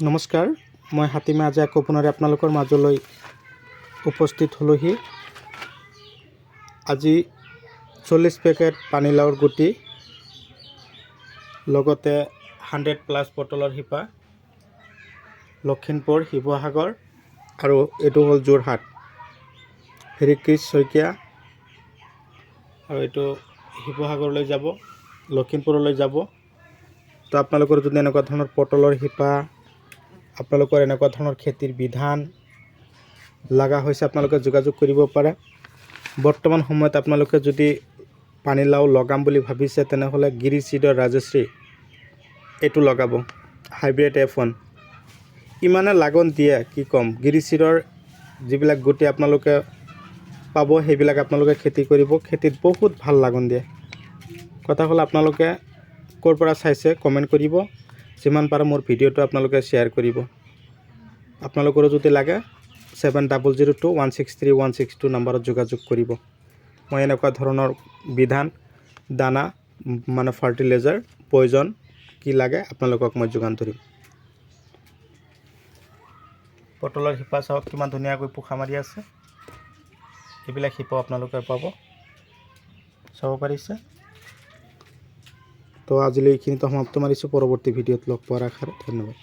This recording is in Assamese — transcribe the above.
নমস্কাৰ, মই হাতীমে আজি আকৌ পুনৰে আপোনালোকৰ মাজলৈ উপস্থিত হলোহি। আজি 40 পেকেট পানীলাওৰ গুটি লগতে 100+ পটলৰ শিপা, লখিমপুৰ, শিৱসাগৰ আৰু এইটো হ'ল যোৰহাট, হেৰিক্ৰিছ শইকীয়া, আৰু এইটো শিৱসাগৰলৈ যাব, লখিমপুৰলৈ যাব। তো আপোনালোকৰ যদি এনেকুৱা ধৰণৰ পটলৰ শিপা, আপোনালোকৰ এনেকুৱা ধৰণৰ খেতিৰ বিধান লগা হৈছে, আপোনালোকে যোগাযোগ কৰিব পাৰে। বৰ্তমান সময়ত আপোনালোকে যদি পানীলাও লগাম বুলি ভাবিছে তেনেহ'লে গিৰি চিডৰ ৰাজশ্ৰী এইটো লগাব, হাইব্ৰিড F1 ইমানে লাগন দিয়ে কি ক'ম। গিৰি চিডৰ যিবিলাক গুটি আপোনালোকে পাব সেইবিলাক আপোনালোকে খেতি কৰিব, খেতিত বহুত ভাল লাগন দিয়ে। কথা হ'ল আপোনালোকে ক'ৰ পৰা চাইছে কমেণ্ট কৰিব, যিমান পাৰে মোৰ ভিডিঅ'টো আপোনালোকে শ্বেয়াৰ কৰিব। আপোনালোকৰো যদি লাগে 7002163162 নম্বৰত যোগাযোগ কৰিব। মই এনেকুৱা ধৰণৰ বিধান, দানা মানে ফাৰ্টিলাইজাৰ প্ৰয়োজন কি লাগে আপোনালোকক মই যোগান ধৰিম। পটলৰ শিপা চাওক কিমান ধুনীয়াকৈ পোখা মাৰি আছে। এইবিলাক শিপাও আপোনালোকে পাব, চাব পাৰিছে। তো আজিলৈ এইখিনিতে সমাপ্ত মাৰিছোঁ। পৰৱৰ্তী ভিডিঅ'ত লগ পোৱাৰ আশাৰে ধন্যবাদ।